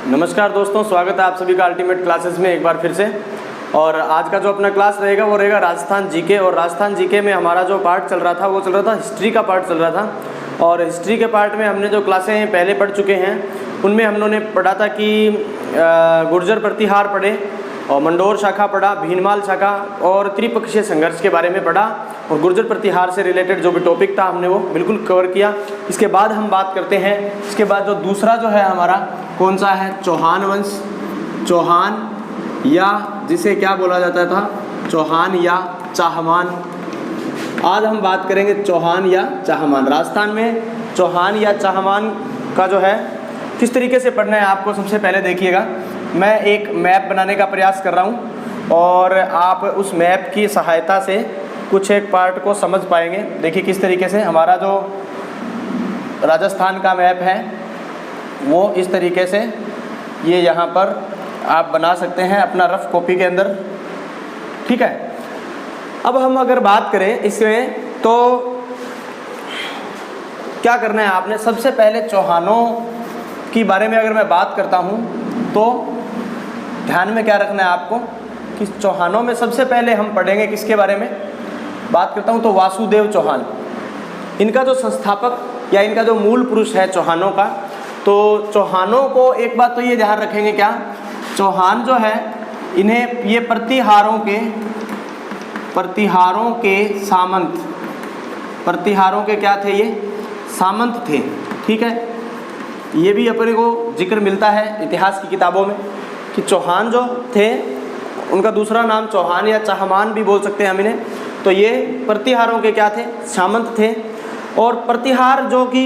नमस्कार दोस्तों, स्वागत है आप सभी का अल्टीमेट क्लासेस में एक बार फिर से। और आज का जो अपना क्लास रहेगा वो रहेगा राजस्थान जीके। और राजस्थान जीके में हमारा जो पार्ट चल रहा था वो चल रहा था हिस्ट्री का पार्ट चल रहा था। और हिस्ट्री के पार्ट में हमने जो क्लासें पहले पढ़ चुके हैं उनमें हम लोगों ने पढ़ा था कि गुर्जर प्रतिहार पढ़े और मंडोर शाखा पढ़ा, भीनमाल शाखा और त्रिपक्षीय संघर्ष के बारे में पढ़ा। और गुर्जर प्रतिहार से रिलेटेड जो भी टॉपिक था हमने वो बिल्कुल कवर किया। इसके बाद हम बात करते हैं, इसके बाद जो दूसरा जो है हमारा कौन सा है, चौहान वंश। चौहान या जिसे क्या बोला जाता था, चौहान या चाहमान। आज हम बात करेंगे चौहान या चाहमान। राजस्थान में चौहान या चाहमान का जो है किस तरीके से पढ़ना है आपको, सबसे पहले देखिएगा। मैं एक मैप बनाने का प्रयास कर रहा हूँ और आप उस मैप की सहायता से कुछ एक पार्ट को समझ पाएंगे। देखिए किस तरीके से हमारा जो राजस्थान का मैप है वो इस तरीके से ये यहाँ पर आप बना सकते हैं अपना रफ कॉपी के अंदर, ठीक है। अब हम अगर बात करें इसमें तो क्या करना है आपने, सबसे पहले चौहानों के बारे में अगर मैं बात करता हूँ तो ध्यान में क्या रखना है आपको कि चौहानों में सबसे पहले हम पढ़ेंगे किसके बारे में बात करता हूँ तो वासुदेव चौहान। इनका जो संस्थापक या इनका जो मूल पुरुष है चौहानों का, तो चौहानों को एक बात तो ये ध्यान रखेंगे क्या, चौहान जो है इन्हें ये प्रतिहारों के सामंत, प्रतिहारों के क्या थे, ये सामंत थे, ठीक है। ये भी अपने को जिक्र मिलता है इतिहास की किताबों में कि चौहान जो थे उनका दूसरा नाम चौहान या चाहमान भी बोल सकते हैं हम इन्हें। तो ये प्रतिहारों के क्या थे, सामंत थे। और प्रतिहार जो कि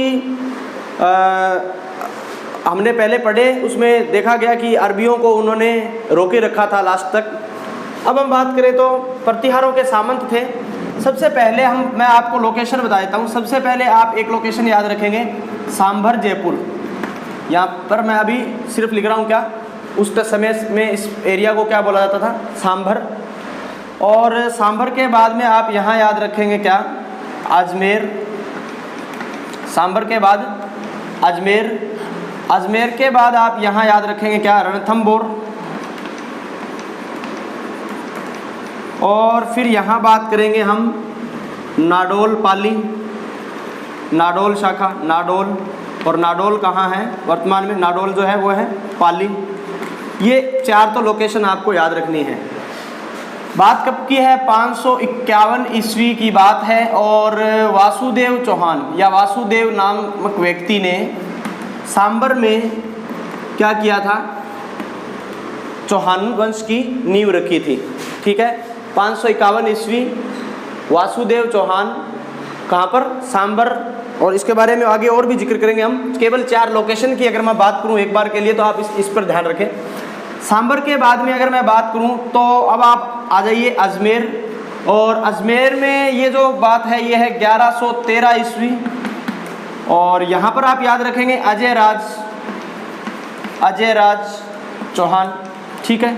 हमने पहले पढ़े उसमें देखा गया कि अरबियों को उन्होंने रोके रखा था लास्ट तक। अब हम बात करें तो प्रतिहारों के सामंत थे। सबसे पहले मैं आपको लोकेशन बता देता हूँ। सबसे पहले आप एक लोकेशन याद रखेंगे, सांभर जयपुर। यहाँ पर मैं अभी सिर्फ लिख रहा हूँ क्या, उस समय में इस एरिया को क्या बोला जाता था, सांभर। और सांभर के बाद में आप यहाँ याद रखेंगे क्या, अजमेर। सांभर के बाद अजमेर, अजमेर के बाद आप यहाँ याद रखेंगे क्या, रणथंबोर। और फिर यहाँ बात करेंगे हम नाडोल पाली, नाडोल शाखा, नाडोल। और नाडोल कहाँ है वर्तमान में, नाडोल जो है वो है पाली। ये चार तो लोकेशन आपको याद रखनी है। बात कब की है, 551 ईस्वी की बात है। और वासुदेव चौहान या वासुदेव नामक व्यक्ति ने सांभर में क्या किया था, चौहान वंश की नींव रखी थी, ठीक है। 551 ईस्वी वासुदेव चौहान कहाँ पर, सांभर। और इसके बारे में आगे और भी जिक्र करेंगे हम। केवल चार लोकेशन की अगर मैं बात करूँ एक बार के लिए तो आप इस पर ध्यान रखें। सांभर के बाद में अगर मैं बात करूं तो अब आप आ जाइए अजमेर। और अजमेर में ये जो बात है ये है 1113 ईस्वी। और यहाँ पर आप याद रखेंगे अजय राज चौहान, ठीक है।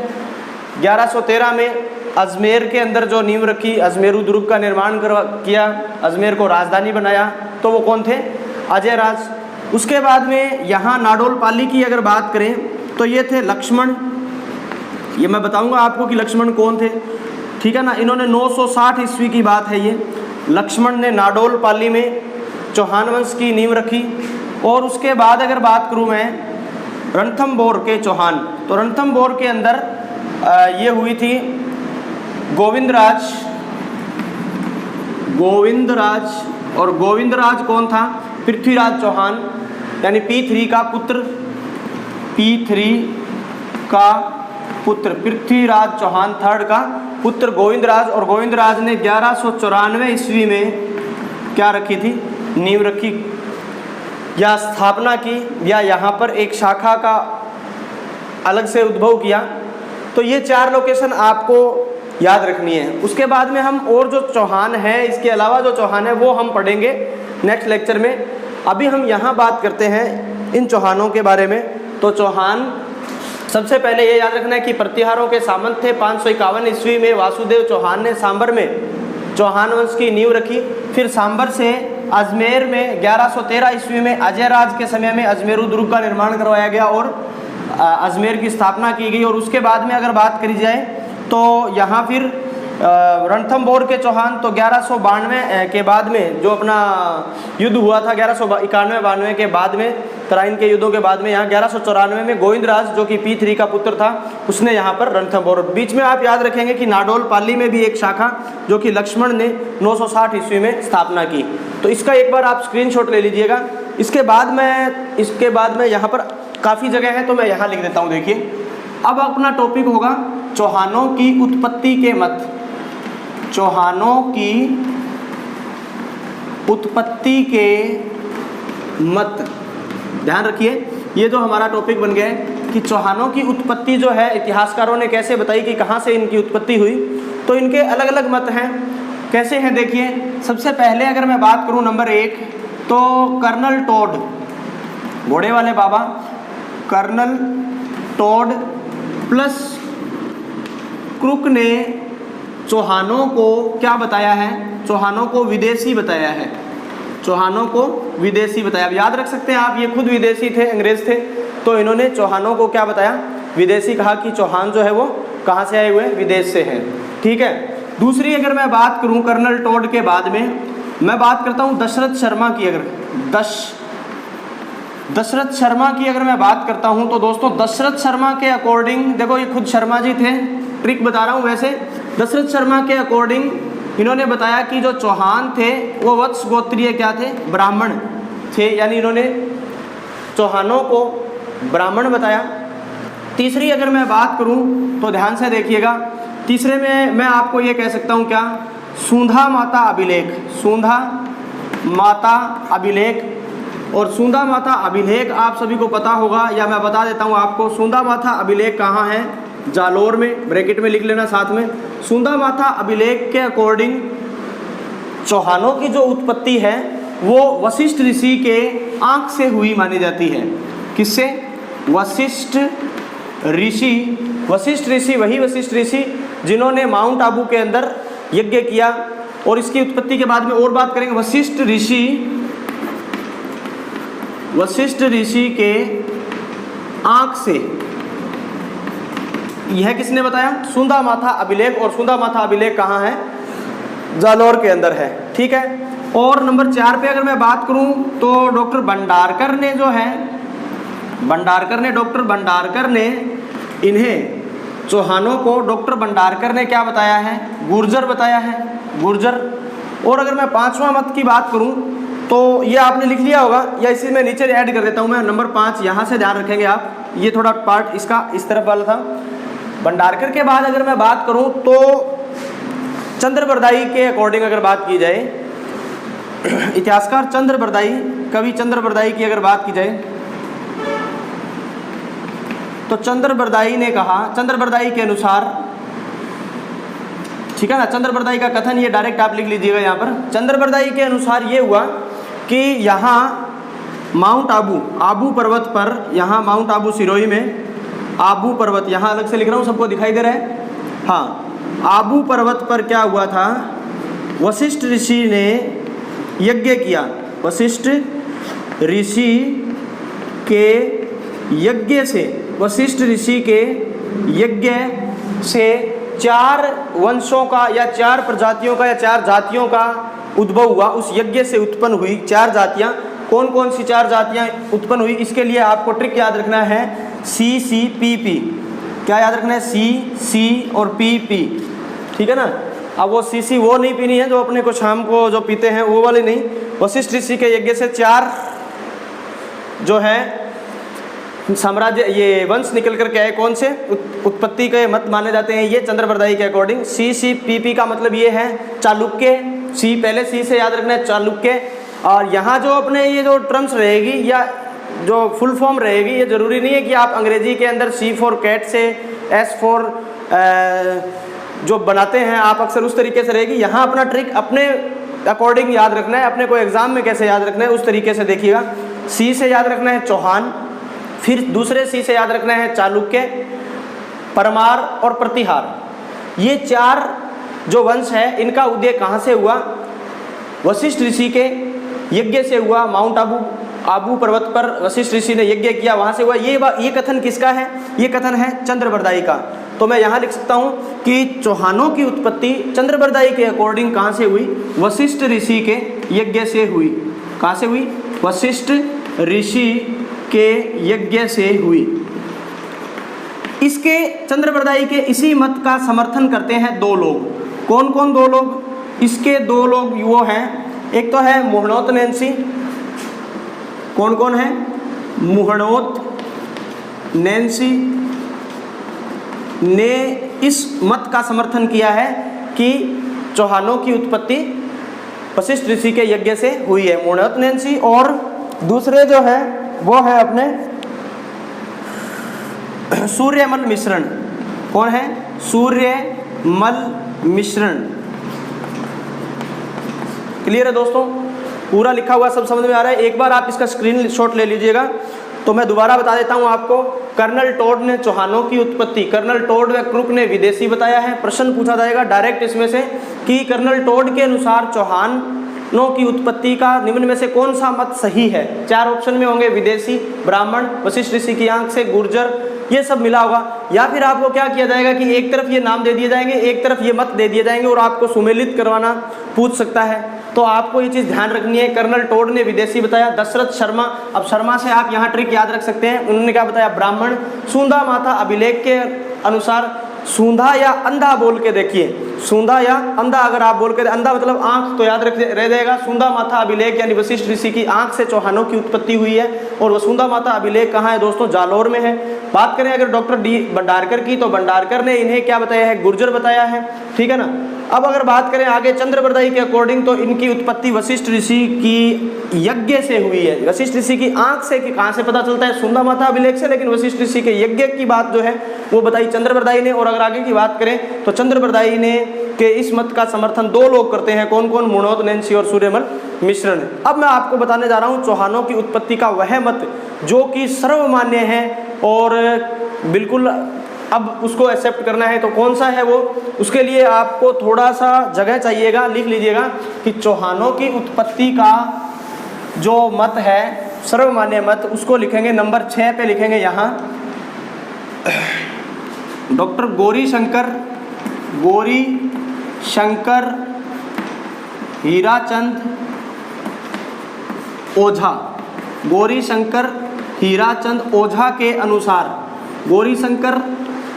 1113 में अजमेर के अंदर जो नींव रखी, अजमेरू दुर्ग का निर्माण किया, अजमेर को राजधानी बनाया, तो वो कौन थे, अजय राज। उसके बाद में यहाँ नाडोल पाली की अगर बात करें तो ये थे लक्ष्मण। ये मैं बताऊंगा आपको कि लक्ष्मण कौन थे, ठीक है ना। इन्होंने 960 ईस्वी की बात है ये, लक्ष्मण ने नाडोल पाली में चौहान वंश की नींव रखी। और उसके बाद अगर बात करूं मैं रणथंबोर के चौहान, तो रणथंबोर के अंदर ये हुई थी गोविंदराज। और गोविंदराज कौन था, पृथ्वीराज चौहान यानी P3 का पुत्र, पृथ्वीराज चौहान थर्ड का पुत्र गोविंदराज। और गोविंदराज ने 1194 ईस्वी में क्या रखी थी, नींव रखी या स्थापना की, या यहाँ पर एक शाखा का अलग से उद्भव किया। तो ये चार लोकेशन आपको याद रखनी है। उसके बाद में हम और जो चौहान है, इसके अलावा जो चौहान है वो हम पढ़ेंगे नेक्स्ट लेक्चर में। अभी हम यहाँ बात करते हैं इन चौहानों के बारे में। तो चौहान सबसे पहले ये याद रखना है कि प्रतिहारों के सामंत थे। 551 ईस्वी में वासुदेव चौहान ने सांभर में चौहान वंश की नींव रखी। फिर सांभर से अजमेर में 1113 ईस्वी में अजय राज के समय में अजमेरू दुर्ग का निर्माण करवाया गया और अजमेर की स्थापना की गई। और उसके बाद में अगर बात करी जाए तो यहाँ फिर रणथंभौर के चौहान तो 1192 के बाद में जो अपना युद्ध हुआ था 1191-92 के बाद में, तराइन के युद्धों के बाद में, यहाँ 1194 में गोविंदराज जो कि P3 का पुत्र था उसने यहाँ पर रणथंभौर। बीच में आप याद रखेंगे कि नाडोल पाली में भी एक शाखा जो कि लक्ष्मण ने 960 ईस्वी में स्थापना की। तो इसका एक बार आप स्क्रीनशॉट ले लीजिएगा। इसके बाद में यहाँ पर काफ़ी जगह है तो मैं यहाँ लिख देता हूँ। देखिए, अब अपना टॉपिक होगा चौहानों की उत्पत्ति के मत। चौहानों की उत्पत्ति के मत, ध्यान रखिए, ये जो हमारा टॉपिक बन गया है कि चौहानों की उत्पत्ति जो है इतिहासकारों ने कैसे बताई कि कहाँ से इनकी उत्पत्ति हुई। तो इनके अलग अलग मत हैं। कैसे हैं देखिए, सबसे पहले अगर मैं बात करूँ नंबर 1 तो कर्नल टोड, घोड़े वाले बाबा कर्नल टोड प्लस क्रुक ने चौहानों को क्या बताया है? चौहानों को विदेशी बताया है। चौहानों को विदेशी बताया। अब याद रख सकते हैं आप, ये खुद विदेशी थे, अंग्रेज थे, तो इन्होंने चौहानों को क्या बताया? विदेशी कहा कि चौहान जो है वो कहाँ से आए हुए हैं? विदेश से हैं। ठीक है। दूसरी अगर मैं बात करूँ कर्नल टोड के बाद में, मैं बात करता हूँ दशरथ शर्मा की। अगर दशरथ शर्मा की अगर मैं बात करता हूँ तो दोस्तों दशरथ शर्मा के अकॉर्डिंग, देखो ये खुद शर्मा जी थे, ट्रिक बता रहा हूँ। वैसे दशरथ शर्मा के अकॉर्डिंग इन्होंने बताया कि जो चौहान थे वो वत्स गोत्रीय क्या थे? ब्राह्मण थे, यानी इन्होंने चौहानों को ब्राह्मण बताया। तीसरी अगर मैं बात करूं तो ध्यान से देखिएगा, तीसरे में मैं आपको ये कह सकता हूं क्या? सूंधा माता अभिलेख। सूंधा माता अभिलेख। और सूंधा माता अभिलेख आप सभी को पता होगा, या मैं बता देता हूं आपको। सूंधा माता अभिलेख कहाँ है? जालोर में, ब्रैकेट में लिख लेना साथ में। सूंधा माता अभिलेख के अकॉर्डिंग चौहानों की जो उत्पत्ति है वो वशिष्ठ ऋषि के आंख से हुई मानी जाती है। किससे? वशिष्ठ ऋषि। वशिष्ठ ऋषि वही वशिष्ठ ऋषि जिन्होंने माउंट आबू के अंदर यज्ञ किया। और इसकी उत्पत्ति के बाद में और बात करेंगे। वशिष्ठ ऋषि के आंख से, यह किसने बताया? सूंधा माता अभिलेख। और सूंधा माता अभिलेख कहाँ है? जालोर के अंदर है। ठीक है। और नंबर 4 पे अगर मैं बात करूं तो डॉक्टर भंडारकर ने जो है, डॉक्टर भंडारकर ने इन्हें चौहानों को, डॉक्टर भंडारकर ने क्या बताया है? गुर्जर बताया है, गुर्जर। और अगर मैं 5वां मत की बात करूं तो ये आपने लिख लिया होगा, या इसी में नीचे ऐड कर देता हूं मैं। नंबर 5 यहाँ से ध्यान रखेंगे आप, ये थोड़ा पार्ट इसका इस तरफ वाला था। भंडारकर के बाद अगर मैं बात करूं तो चंद्रबरदाई के अकॉर्डिंग अगर बात की जाए, इतिहासकार चंद्रबरदाई, कवि चंद्रबरदाई की अगर बात की जाए तो चंद्रबरदाई ने कहा, चंद्रबरदाई के अनुसार, ठीक है ना, चंद्रबरदाई का कथन ये डायरेक्ट आप लिख लीजिएगा यहाँ पर। चंद्रबरदाई के अनुसार ये हुआ कि यहाँ माउंट आबू पर्वत पर, यहाँ माउंट आबू सिरोही में आबू पर्वत, यहाँ अलग से लिख रहा हूँ, सबको दिखाई दे रहा है? हाँ, आबू पर्वत पर क्या हुआ था? वशिष्ठ ऋषि ने यज्ञ किया। वशिष्ठ ऋषि के यज्ञ से, वशिष्ठ ऋषि के यज्ञ से 4 वंशों का या 4 प्रजातियों का या 4 जातियों का उद्भव हुआ। उस यज्ञ से उत्पन्न हुई 4 जातियाँ। कौन कौन सी 4 जातियाँ उत्पन्न हुई? इसके लिए आपको ट्रिक याद रखना है, CCPP। क्या याद रखना है? C और PP। ठीक है ना। अब वो CC वो नहीं पीनी है जो अपने को शाम को जो पीते हैं, वो वाली नहीं। वशिष्ठ ऋषि के यज्ञ से 4 जो है साम्राज्य, ये वंश निकल कर के आए। कौन से? उत्पत्ति के मत माने जाते हैं ये चंद्रबरदाई के अकॉर्डिंग। CCPP का मतलब ये है चालुक्य। C पहले C से याद रखना है, चालुक्य। और यहाँ जो अपने ये जो टर्म्स रहेगी या जो फुल फॉर्म रहेगी, ये ज़रूरी नहीं है कि आप अंग्रेजी के अंदर C फॉर कैट से S फॉर जो बनाते हैं आप अक्सर उस तरीके से रहेगी। यहाँ अपना ट्रिक अपने अकॉर्डिंग याद रखना है, अपने को एग्जाम में कैसे याद रखना है उस तरीके से देखिएगा। C से याद रखना है चौहान, फिर दूसरे C से याद रखना है चालुक्य, परमार और प्रतिहार। ये 4 जो वंश है इनका उदय कहाँ से हुआ? वशिष्ठ ऋषि के यज्ञ से हुआ, माउंट आबू आबू पर्वत पर वशिष्ठ ऋषि ने यज्ञ किया, वहाँ से हुआ। ये कथन किसका है? ये कथन है चंद्रबरदाई का। तो मैं यहाँ लिख सकता हूँ कि चौहानों की उत्पत्ति चंद्रबरदाई के अकॉर्डिंग कहाँ से हुई? वशिष्ठ ऋषि के यज्ञ से हुई। कहाँ से हुई? वशिष्ठ ऋषि के यज्ञ से हुई। इसके चंद्रबरदाई के इसी मत का समर्थन करते हैं दो लोग। कौन कौन दो लोग? इसके दो लोग वो हैं, एक तो है मुहणोत नैन्सी। कौन कौन है? मुहणोत नैन्सी ने इस मत का समर्थन किया है कि चौहानों की उत्पत्ति वशिष्ठ ऋषि के यज्ञ से हुई है, मुहणोत नैन्सी। और दूसरे जो है वो है अपने सूर्यमल मिश्रण। कौन है? सूर्यमल मिश्रण। क्लियर है दोस्तों? पूरा लिखा हुआ सब समझ में आ रहा है? एक बार आप इसका स्क्रीनशॉट ले लीजिएगा। तो मैं दोबारा बता देता हूं आपको। कर्नल टोड ने चौहानों की उत्पत्ति, कर्नल टोड व क्रुक ने विदेशी बताया है। प्रश्न पूछा जाएगा डायरेक्ट इसमें से कि कर्नल टोड के अनुसार चौहानों की उत्पत्ति का निम्न में से कौन सा मत सही है? 4 ऑप्शन में होंगे, विदेशी, ब्राह्मण, वशिष्ठ ऋषि की आंख से, गुर्जर, ये सब मिला होगा। या फिर आपको क्या किया जाएगा कि एक तरफ ये नाम दे दिए जाएंगे, एक तरफ ये मत दे दिए जाएंगे और आपको सुमेलित करवाना पूछ सकता है। तो आपको ये चीज़ ध्यान रखनी है। कर्नल टोड ने विदेशी बताया। दशरथ शर्मा, अब शर्मा से आप यहाँ ट्रिक याद रख सकते हैं। उन्होंने क्या बताया? ब्राह्मण। सूंधा माथा अभिलेख के अनुसार सूंधा या अंधा बोल के देखिए, सूंधा या अंधा, अगर आप बोल के अंधा मतलब आंख तो याद रह जाएगा। सूंधा माथा अभिलेख यानी वशिष्ठ ऋषि की आंख से चौहानों की उत्पत्ति हुई है। और वह सूंधा माथा अभिलेख कहाँ है दोस्तों? जालौर में है। बात करें अगर डॉक्टर डी भंडारकर की, तो भंडारकर ने इन्हें क्या बताया है? गुर्जर बताया है। ठीक है ना? अब अगर बात करें आगे चंद्रबरदाई के अकॉर्डिंग, तो इनकी उत्पत्ति वशिष्ठ ऋषि की यज्ञ से हुई है। वशिष्ठ ऋषि की आंख से कि कहाँ से पता चलता है? सूंधा माथा अभिलेख से, लेकिन वशिष्ठ ऋषि के यज्ञ की बात जो है वो बताई चंद्रबरदाई ने। और अगर आगे की बात करें तो चंद्रबरदाई ने के इस मत का समर्थन दो लोग करते हैं। कौन कौन? मुहणोत नैन्सी और सूर्यमल मिश्रण। अब मैं आपको बताने जा रहा हूँ चौहानों की उत्पत्ति का वह मत जो कि सर्वमान्य है और बिल्कुल अब उसको एक्सेप्ट करना है। तो कौन सा है वो? उसके लिए आपको थोड़ा सा जगह चाहिएगा, लिख लीजिएगा कि चौहानों की उत्पत्ति का जो मत है, सर्वमान्य मत, उसको लिखेंगे नंबर 6 पे लिखेंगे यहाँ। डॉक्टर गौरी शंकर हीराचंद ओझा, गौरी शंकर हीराचंद ओझा के अनुसार, गौरी शंकर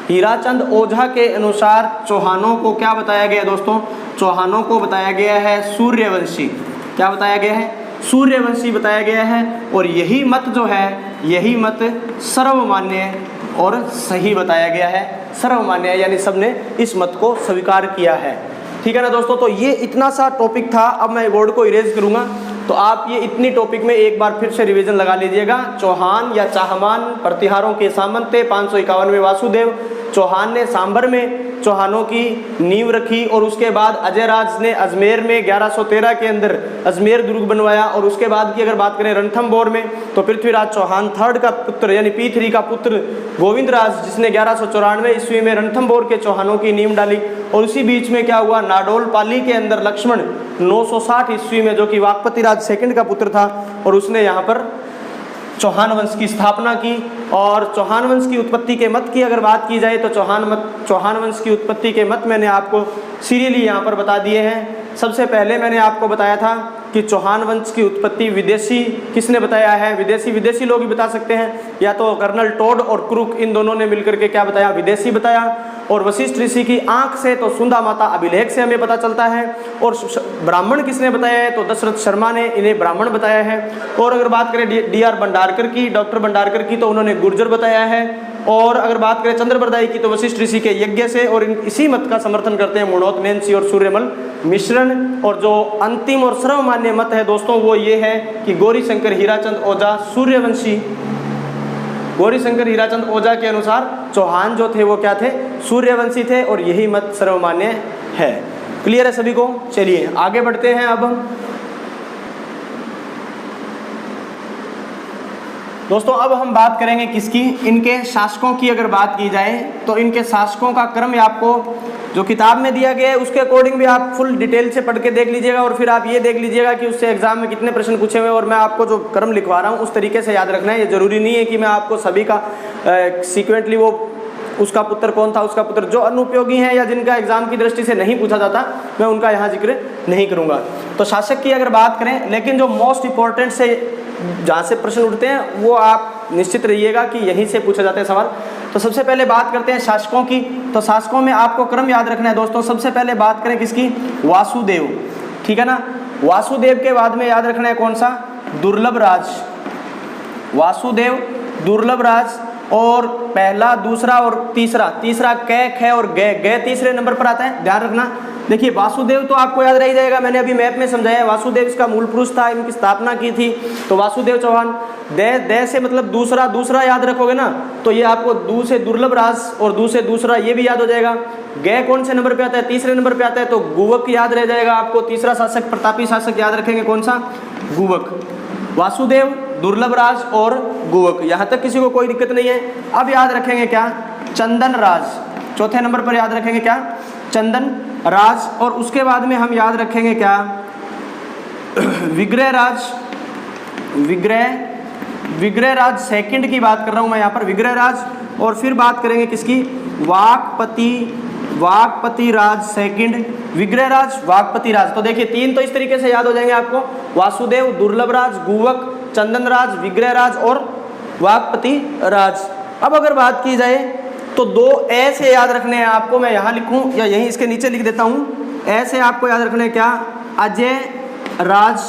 हीराचंद ओझा के अनुसार चौहानों को क्या बताया गया दोस्तों? चौहानों को बताया गया है सूर्यवंशी। क्या बताया गया है? सूर्यवंशी बताया गया है। और यही मत जो है, यही मत सर्वमान्य और सही बताया गया है। सर्वमान्य है यानी सबने इस मत को स्वीकार किया है। ठीक है ना दोस्तों? तो ये इतना सा टॉपिक था। अब मैं बोर्ड को इरेज करूँगा, तो आप ये इतनी टॉपिक में एक बार फिर से रिवीजन लगा लीजिएगा। चौहान या चाहमान प्रतिहारों के सामंत थे। 551 में वासुदेव चौहान ने सांभर में चौहानों की नींव रखी। और उसके बाद अजय राज ने अजमेर में 1113 के अंदर अजमेर दुर्ग बनवाया। और उसके बाद की अगर बात करें रणथंभौर में, तो पृथ्वीराज चौहान थर्ड का पुत्र यानी P3 का पुत्र गोविंद राज, जिसने 1194 ईस्वी में रणथंभौर के चौहानों की नींव डाली। और उसी बीच में क्या हुआ? नाडोल पाली के अंदर लक्ष्मण 960 ईस्वी में, जो कि वाकपति राज सेकंड का पुत्र था, और उसने यहाँ पर चौहान वंश की स्थापना की। और चौहान वंश की उत्पत्ति के मत की अगर बात की जाए तो चौहान वंश की उत्पत्ति के मत मैंने आपको सीरियली यहाँ पर बता दिए हैं। सबसे पहले मैंने आपको बताया था कि चौहान वंश की उत्पत्ति विदेशी किसने बताया है? विदेशी लोग ही बता सकते हैं, या तो कर्नल टोड और क्रुक, इन दोनों ने मिलकर के क्या बताया? विदेशी बताया। और वशिष्ठ ऋषि की आंख से तो सूंधा माता अभिलेख से हमें पता चलता है। और ब्राह्मण किसने बताया है? तो दशरथ शर्मा ने इन्हें ब्राह्मण बताया है। और अगर बात करें DR भंडारकर की, डॉक्टर भंडारकर की, तो उन्होंने गुर्जर बताया है। और अगर बात करें चंद्रबरदाई की, तो वशिष्ठ ऋषि के यज्ञ से, और इसी मत का समर्थन करते हैं मुहणोत नैन्सी और सूर्यमल मिश्रण। और जो अंतिम और सर्वमान्य मत है दोस्तों वो ये है कि गौरी शंकर हीराचंद ओझा सूर्यवंशी, गौरी शंकर हीराचंद ओझा के अनुसार चौहान जो थे वो क्या थे? सूर्यवंशी थे। और यही मत सर्वमान्य है। क्लियर है सभी को? चलिए आगे बढ़ते हैं। अब दोस्तों अब हम बात करेंगे किसकी? इनके शासकों की अगर बात की जाए तो इनके शासकों का क्रम आपको जो किताब में दिया गया है उसके अकॉर्डिंग भी आप फुल डिटेल से पढ़ के देख लीजिएगा, और फिर आप ये देख लीजिएगा कि उससे एग्जाम में कितने प्रश्न पूछे हुए हैं, और मैं आपको जो क्रम लिखवा रहा हूँ उस तरीके से याद रखना है। ये जरूरी नहीं है कि मैं आपको सभी का सीक्वेंटली वो उसका पुत्र कौन था, उसका पुत्र, जो अनुपयोगी हैं या जिनका एग्जाम की दृष्टि से नहीं पूछा जाता मैं उनका यहाँ जिक्र नहीं करूँगा। तो शासक की अगर बात करें, लेकिन जो मोस्ट इंपॉर्टेंट से जहाँ से प्रश्न उठते हैं वो आप निश्चित रहिएगा कि यहीं से पूछे जाते हैं सवाल। तो सबसे पहले बात करते हैं शासकों की। तो शासकों में आपको क्रम याद रखना है दोस्तों। सबसे पहले बात करें किसकी, वासुदेव, ठीक है ना। वासुदेव के बाद में याद रखना है कौन सा, दुर्लभ राज, वासुदेव, दुर्लभ राज, और पहला, दूसरा और तीसरा, तीसरा कै, ख और गे तीसरे नंबर पर आता है, ध्यान रखना। देखिए वासुदेव तो आपको याद रह जाएगा, मैंने अभी मैप में समझाया। वासुदेव इसका मूल पुरुष था, इनकी स्थापना की थी तो वासुदेव चौहान। दे से मतलब दूसरा, दूसरा याद रखोगे ना तो ये आपको दू से दुर्लभ राज और दू से दूसरा ये भी याद हो जाएगा। गे कौन से नंबर पे आता है, तीसरे नंबर पे आता है, तो गुवक याद रह जाएगा आपको। तीसरा शासक, प्रतापी शासक याद रखेंगे कौन सा, गुवक। वासुदेव, दुर्लभ राज और गुवक, यहाँ तक किसी को कोई दिक्कत नहीं है। अब याद रखेंगे क्या, चंदन राज, चौथे नंबर पर याद रखेंगे क्या, चंदन राज। और उसके बाद में हम याद रखेंगे क्या, विग्रह राज, विग्रह राज सेकंड की बात कर रहा हूँ मैं यहाँ पर, विग्रह राज। और फिर बात करेंगे किसकी, वाकपति राज सेकंड, विग्रह राज, वाकपति राज। तो देखिए तीन तो इस तरीके से याद हो जाएंगे आपको, वासुदेव, दुर्लभ राज, गुवक, चंदन राज, विग्रह राज और वाकपति राज। अब अगर बात की जाए तो दो ऐसे याद रखने हैं आपको, मैं यहाँ लिखूँ या यहीं इसके नीचे लिख देता हूँ। ऐसे आपको याद रखने हैं क्या, अजय राज,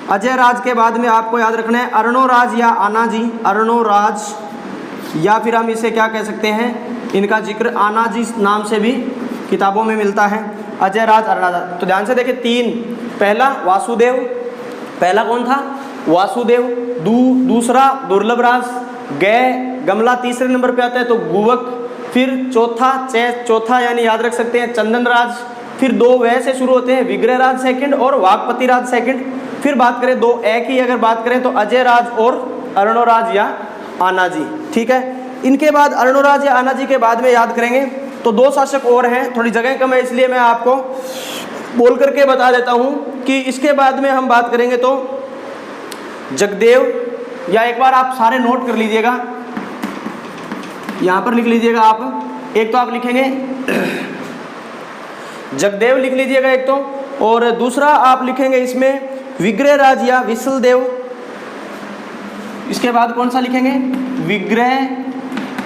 अजय राज के बाद में आपको याद रखना है अर्णोराज या आनाजी, अर्णोराज, या फिर हम इसे क्या कह सकते हैं, इनका जिक्र आनाजी नाम से भी किताबों में मिलता है, अजय राज, अर्णोराज। तो ध्यान से देखिए तीन, पहला वासुदेव, पहला कौन था, वासुदेव, दूसरा दुर्लभ राज, गमला तीसरे नंबर पे आता है तो गुवक, फिर चौथा यानी याद रख सकते हैं चंदन राज, फिर दो वैसे शुरू होते हैं, विग्रह राज सेकंड और वाकपति राज सेकंड। फिर बात करें दो एक ही अगर बात करें तो अजय राज और अर्णोराज या आनाजी, ठीक है। इनके बाद अर्णोराज या आनाजी के बाद में याद करेंगे तो दो शासक और हैं, थोड़ी जगह कम है इसलिए मैं आपको बोल करके बता देता हूँ कि इसके बाद में हम बात करेंगे तो जगदेव, या एक बार आप सारे नोट कर लीजिएगा, यहाँ पर लिख लीजिएगा आप। एक तो आप लिखेंगे जगदेव लिख लीजिएगा एक तो, और दूसरा आप लिखेंगे इसमें विग्रह राज या विसल देव। इसके बाद कौन सा लिखेंगे, विग्रह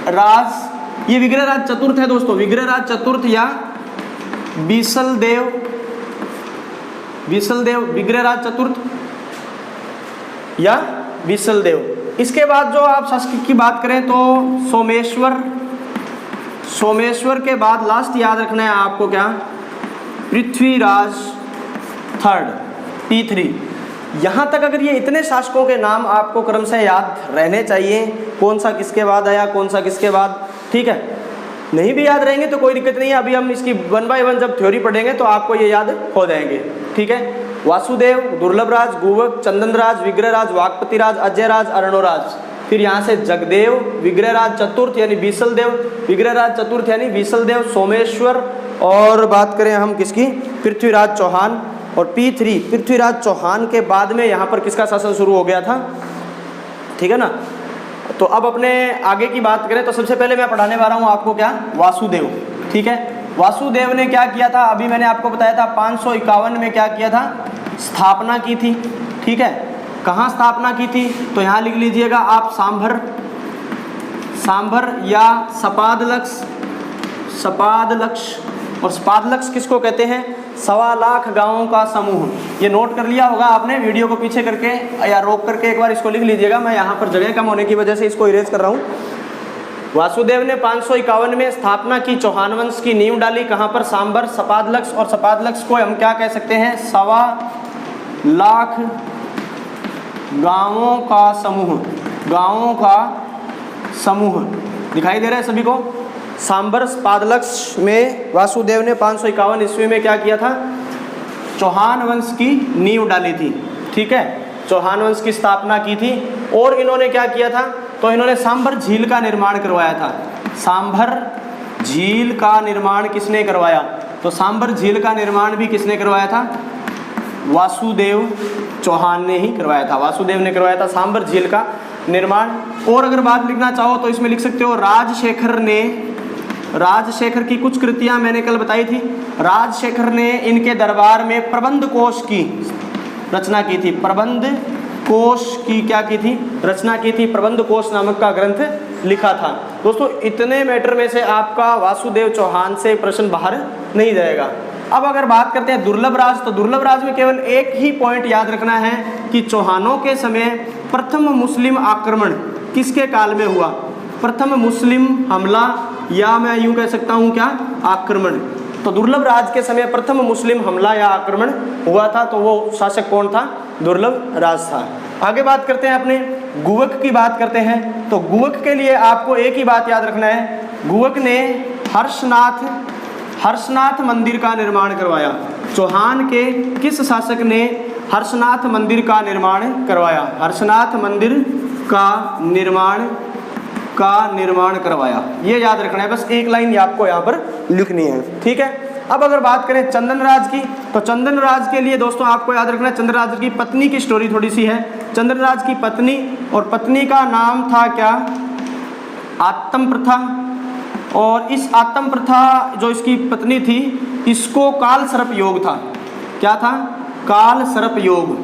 राज, ये विग्रह राज चतुर्थ है दोस्तों, विग्रह राज चतुर्थ या विसल देव, विग्रह राज चतुर्थ या विसल देव। इसके बाद जो आप शासक की बात करें तो सोमेश्वर के बाद लास्ट याद रखना है आपको क्या, पृथ्वीराज थर्ड, P3। यहाँ तक अगर ये इतने शासकों के नाम आपको क्रम से याद रहने चाहिए, कौन सा किसके बाद आया, कौन सा किसके बाद, ठीक है। नहीं भी याद रहेंगे तो कोई दिक्कत नहीं है, अभी हम इसकी 1 बाय 1 जब थ्योरी पढ़ेंगे तो आपको ये याद हो जाएंगे, ठीक है। वासुदेव, दुर्लभ राज, गुवक, चंदन राज, विग्रह राज, वाकपति राज, अजय राज, अर्णोराज। फिर यहाँ से जगदेव, विग्रह राज चतुर्थ यानी बीसल देव, विग्रह राज चतुर्थ यानी बीसल देव, सोमेश्वर, और बात करें हम किसकी, पृथ्वीराज चौहान। और P3 पृथ्वीराज चौहान के बाद में यहाँ पर किसका शासन शुरू हो गया था, ठीक है ना। तो अब अपने आगे की बात करें तो सबसे पहले मैं पढ़ाने वाला हूँ आपको क्या, वासुदेव, ठीक है। वासुदेव ने क्या किया था, अभी मैंने आपको बताया था 551 में क्या किया था, स्थापना की थी, ठीक है। कहाँ स्थापना की थी, तो यहाँ लिख लीजिएगा आप सांभर या सपादलक्ष। और सपादलक्ष किसको कहते हैं, 1.25 लाख गांवों का समूह। ये नोट कर लिया होगा आपने, वीडियो को पीछे करके या रोक करके एक बार इसको लिख लीजिएगा। मैं यहाँ पर जगह कम होने की वजह से इसको इरेज कर रहा हूँ। वासुदेव ने 551 में स्थापना की, चौहान वंश की नींव डाली, कहाँ पर, सांभर, सपादलक्ष। और सपादलक्ष को हम क्या कह सकते हैं, 1.25 लाख गांवों का समूह। दिखाई दे रहा है सभी को। सांभर सपादलक्ष में वासुदेव ने 551 ईस्वी में क्या किया था, चौहान वंश की नींव डाली थी, ठीक है। चौहान वंश की स्थापना की थी। और इन्होंने क्या किया था, तो इन्होंने सांभर झील का निर्माण करवाया था। सांभर झील का निर्माण किसने करवाया? तो सांबर झील का निर्माण भी किसने करवाया था? वासुदेव चौहान ने ही करवाया था। वासुदेव ने करवाया था सांबर झील का निर्माण। और अगर बात लिखना चाहो तो इसमें लिख सकते हो राजशेखर की कुछ कृतियां मैंने कल बताई थी। राजशेखर ने इनके दरबार में प्रबंध कोश की रचना की थी। प्रबंध कोश की क्या की थी? रचना की थी। प्रबंध कोश नामक का ग्रंथ लिखा था। दोस्तों इतने मैटर में से आपका वासुदेव चौहान से प्रश्न बाहर नहीं जाएगा। अब अगर बात करते हैं दुर्लभ राज, तो दुर्लभ राज में केवल एक ही पॉइंट याद रखना है कि चौहानों के समय प्रथम मुस्लिम आक्रमण किसके काल में हुआ? प्रथम मुस्लिम हमला, या मैं यूं कह सकता हूं क्या, आक्रमण। तो दुर्लभ राज के समय प्रथम मुस्लिम हमला या आक्रमण हुआ था, तो वो शासक कौन था? दुर्लभ राज था। आगे बात करते हैं अपने गुवक की बात करते हैं। तो गुवक के लिए आपको एक ही बात याद रखना है, गुवक ने हर्षनाथ मंदिर का निर्माण करवाया। चौहान के किस शासक ने हर्षनाथ मंदिर का निर्माण करवाया? हर्षनाथ मंदिर का निर्माण करवाया। ये याद रखना है, बस एक लाइन आपको यहाँ पर लिखनी है, ठीक है। अब अगर बात करें चंदन राज की, तो चंदन राज के लिए दोस्तों आपको याद रखना है, चंदन राज की पत्नी की स्टोरी थोड़ी सी है। चंदन राज की पत्नी, और पत्नी का नाम था क्या? आत्म प्रथा। और इस आत्म प्रथा जो इसकी पत्नी थी, इसको काल सर्प योग था। क्या था? काल सर्प योग।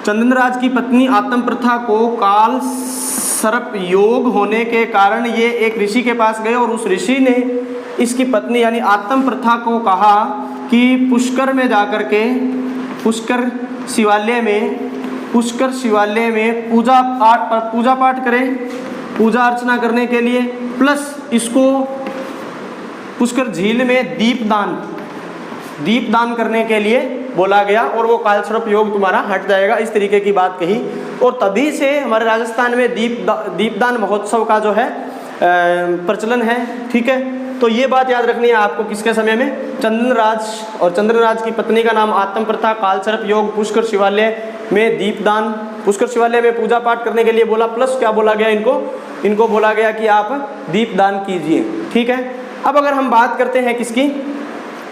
चंदन राज की पत्नी आत्म प्रथा को काल सर्प योग होने के कारण ये एक ऋषि के पास गए, और उस ऋषि ने इसकी पत्नी यानी आत्म प्रथा को कहा कि पुष्कर में जाकर के पुष्कर शिवालय में पूजा पाठ करें, पूजा अर्चना करने के लिए, प्लस इसको पुष्कर झील में दीपदान करने के लिए बोला गया, और वो कालसर्प योग तुम्हारा हट जाएगा, इस तरीके की बात कही। और तभी से हमारे राजस्थान में दीपदान महोत्सव का जो है प्रचलन है, ठीक है। तो ये बात याद रखनी है आपको, किसके समय में? चंदन राज। और चंदन राज की पत्नी का नाम आत्म प्रथा, कालसर्प योग, पुष्कर शिवालय में दीपदान, पुष्कर शिवालय में पूजा पाठ करने के लिए बोला, प्लस क्या बोला गया इनको बाला गया कि आप दीपदान कीजिए, ठीक है। अब अगर हम बात करते हैं किसकी?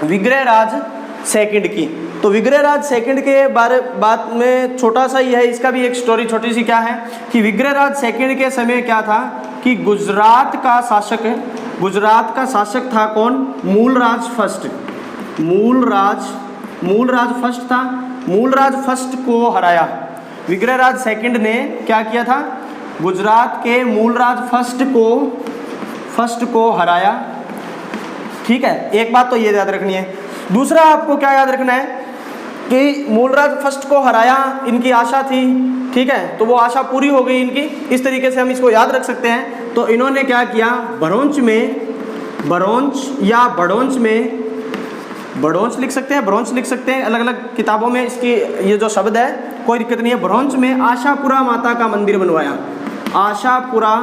विग्रहराज सेकंड की। तो विग्रहराज सेकंड के बात में छोटा सा ही है, इसका भी एक स्टोरी छोटी सी क्या है कि विग्रहराज सेकंड के समय क्या था कि गुजरात का शासक था कौन? मूलराज फर्स्ट। मूलराज फर्स्ट था। मूलराज फर्स्ट को हराया। विग्रहराज सेकंड ने क्या किया था? गुजरात के मूलराज फर्स्ट को हराया, ठीक है। एक बात तो ये याद रखनी है। दूसरा आपको क्या याद रखना है कि मूलराज फर्स्ट को हराया, इनकी आशा थी, ठीक है, तो वो आशा पूरी हो गई इनकी। इस तरीके से हम इसको याद रख सकते हैं। तो इन्होंने क्या किया? बड़ौंच लिख सकते हैं, बड़ौंच लिख सकते हैं, अलग अलग किताबों में इसकी ये जो शब्द है कोई दिक्कत नहीं है। बड़ौंच में आशापुरा माता का मंदिर बनवाया। आशापुरा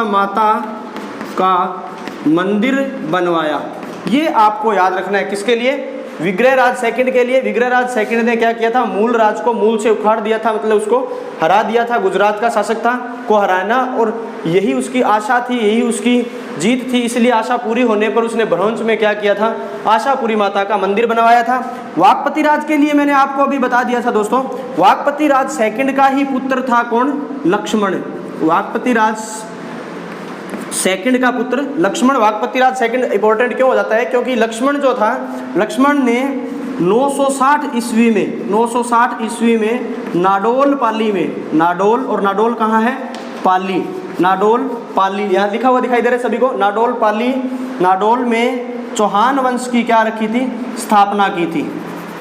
माता का मंदिर बनवाया। ये आपको याद रखना है, किसके लिए? विग्रहराज सेकंड के लिए। विग्रहराज सेकंड ने क्या किया था? मूल राज को मूल से उखाड़ दिया था, मतलब उसको हरा दिया था। गुजरात का शासक था, को हराना, और यही उसकी आशा थी, यही उसकी जीत थी। इसलिए आशा पूरी होने पर उसने भ्रंश में क्या किया था? आशापुरी माता का मंदिर बनवाया था। वाकपति राज के लिए मैंने आपको अभी बता दिया था दोस्तों, वाकपति राज सेकंड का ही पुत्र था कौन? लक्ष्मण। वाकपति राज सेकंड का पुत्र लक्ष्मण। वाकपति राज सेकंड इंपॉर्टेंट क्यों हो जाता है? क्योंकि लक्ष्मण जो था, लक्ष्मण ने 960 ईस्वी में नाडोल पाली में, नाडोल कहाँ है? पाली। नाडोल यहाँ लिखा हुआ दिखाई दे रहा है सभी को? नाडोल में चौहान वंश की क्या रखी थी? स्थापना की थी।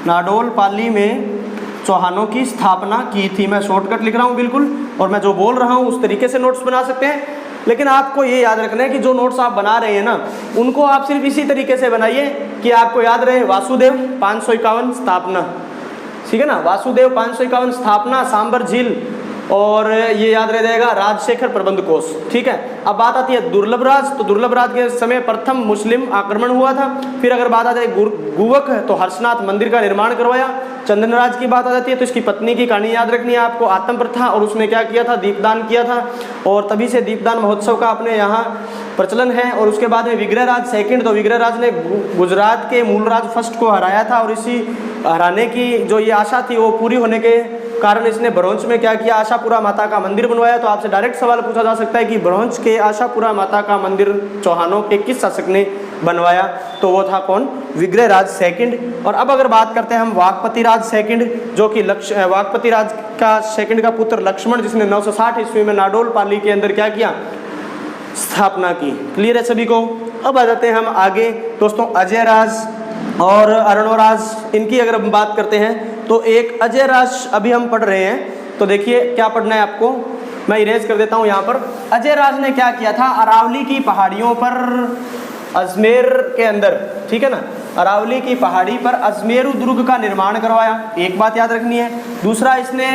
नाडोल पाली में चौहानों की स्थापना की थी। मैं शॉर्टकट लिख रहा हूँ बिल्कुल, और मैं जो बोल रहा हूँ उस तरीके से नोट्स बना सकते हैं। लेकिन आपको ये याद रखना है कि जो नोट्स आप बना रहे हैं ना, उनको आप सिर्फ इसी तरीके से बनाइए कि आपको याद रहे। वासुदेव 551 स्थापना, ठीक है ना? वासुदेव 551 स्थापना, सांबर झील और ये याद रह जाएगा राजशेखर प्रबंध कोष। ठीक है, अब बात आती है दुर्लभ राज, तो दुर्लभ राज के समय प्रथम मुस्लिम आक्रमण हुआ था। फिर अगर बात आ जाए गुवक, तो हर्षनाथ मंदिर का निर्माण करवाया। चंदन राज की बात आ जाती है तो इसकी पत्नी की कहानी याद रखनी है आपको, आत्म प्रथा, और उसने क्या किया था, दीपदान किया था, और तभी से दीपदान महोत्सव का अपने यहाँ प्रचलन है। और उसके बाद में विग्रह राज सेकंड, तो विग्रह राज ने गुजरात के मूलराज फर्स्ट को हराया था, और इसी हराने की जो ये आशा थी वो पूरी होने के कारण इसने भ्रौंच में क्या किया, आशापुरा माता का मंदिर बनवाया। तो आपसे डायरेक्ट सवाल पूछा जा सकता है कि भ्रौंच के आशापुरा माता का मंदिर चौहानों के किस शासक ने बनवाया, तो वो था कौन, विग्रह राज सेकंड। और अब अगर बात करते हैं हम वाकपति राज सेकंड, जो कि वाकपति राज का सेकंड का पुत्र लक्ष्मण, जिसने 960 ईस्वी में नाडोल पाली के अंदर क्या किया, स्थापना की। क्लियर है सभी को। अब आ जाते हैं हम आगे दोस्तों, अजय राज और अरुणोराज, इनकी अगर हम बात करते हैं तो एक अजय राज अभी हम पढ़ रहे हैं। तो देखिए क्या पढ़ना है आपको, मैं इरेज कर देता हूँ यहाँ पर। अजय राज ने क्या किया था, अरावली की पहाड़ियों पर अजमेर के अंदर, ठीक है ना, अरावली की पहाड़ी पर अजमेरू दुर्ग का निर्माण करवाया, एक बात याद रखनी है। दूसरा, इसने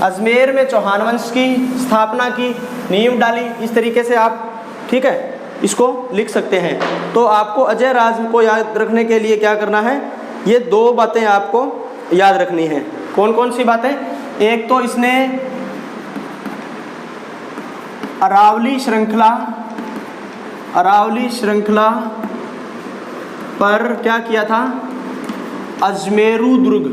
अजमेर में चौहान वंश की स्थापना की, नींव डाली। इस तरीके से आप, ठीक है, इसको लिख सकते हैं। तो आपको अजय राज को याद रखने के लिए क्या करना है, ये दो बातें आपको याद रखनी है। कौन कौन सी बातें, एक तो इसने अरावली श्रृंखला पर क्या किया था, अजमेरू दुर्ग।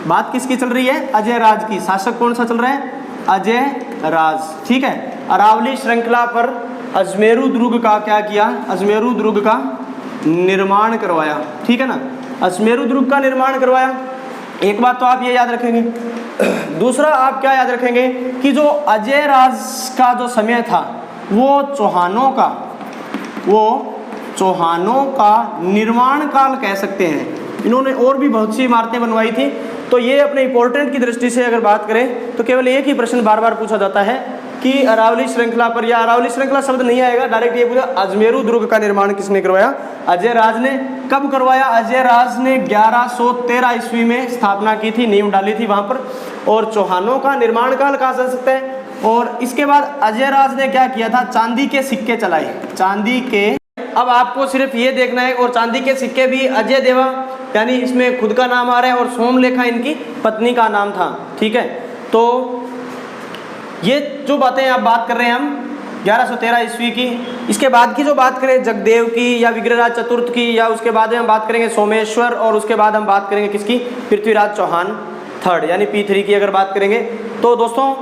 बात किसकी चल रही है, अजय राज की। शासक कौन सा चल रहा है, अजय राज। ठीक है, अरावली श्रृंखला पर अजमेरू दुर्ग का क्या किया, अजमेरू दुर्ग का निर्माण करवाया। ठीक है ना, अजमेरू दुर्ग का निर्माण करवाया। एक बात तो आप ये याद रखेंगे। दूसरा आप क्या याद रखेंगे कि जो अजय राज का जो समय था वो चौहानों का निर्माण काल कह सकते हैं। इन्होंने और भी बहुत सी इमारतें बनवाई थी। तो ये अपने इंपॉर्टेंट की दृष्टि से अगर बात करें तो केवल एक ही प्रश्न बार बार पूछा जाता है कि अरावली श्रृंखला पर, या अरावली श्रृंखला शब्द नहीं आएगा, डायरेक्ट ये पूछा अजमेरू दुर्ग का निर्माण किसने करवाया, अजय राज ने। कब करवाया, अजय राज ने 1113 ईस्वी में स्थापना की थी, नींव डाली थी वहां पर। और चौहानों का निर्माण काल कहा जा सकता है। और इसके बाद अजय राज ने क्या किया था, चांदी के सिक्के चलाए, चांदी के। अब आपको सिर्फ ये देखना है, और चांदी के सिक्के भी अजय देवा, यानी इसमें खुद का नाम आ रहा है, और सोमलेखा इनकी पत्नी का नाम था। ठीक है, तो ये जो बातें आप बात कर रहे हैं हम 1113 ईस्वी की। इसके बाद की जो बात करें जगदेव की या विग्रहराज चतुर्थ की, या उसके बाद में हम बात करेंगे सोमेश्वर, और उसके बाद हम बात करेंगे किसकी, पृथ्वीराज चौहान थर्ड, यानी P3 की अगर बात करेंगे। तो दोस्तों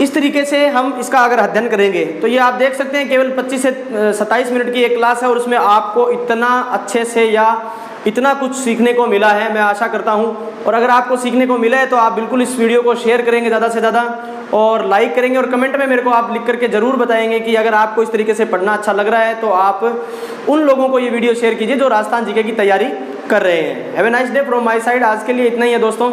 इस तरीके से हम इसका अगर अध्ययन करेंगे तो ये आप देख सकते हैं केवल 25 से 27 मिनट की एक क्लास है, और उसमें आपको इतना अच्छे से या इतना कुछ सीखने को मिला है, मैं आशा करता हूं। और अगर आपको सीखने को मिला है तो आप बिल्कुल इस वीडियो को शेयर करेंगे ज़्यादा से ज़्यादा, और लाइक करेंगे, और कमेंट में मेरे को आप लिख करके ज़रूर बताएंगे कि अगर आपको इस तरीके से पढ़ना अच्छा लग रहा है तो आप उन लोगों को ये वीडियो शेयर कीजिए जो राजस्थान जीके की तैयारी कर रहे हैं। Have a nice day from my side. आज के लिए इतना ही है दोस्तों।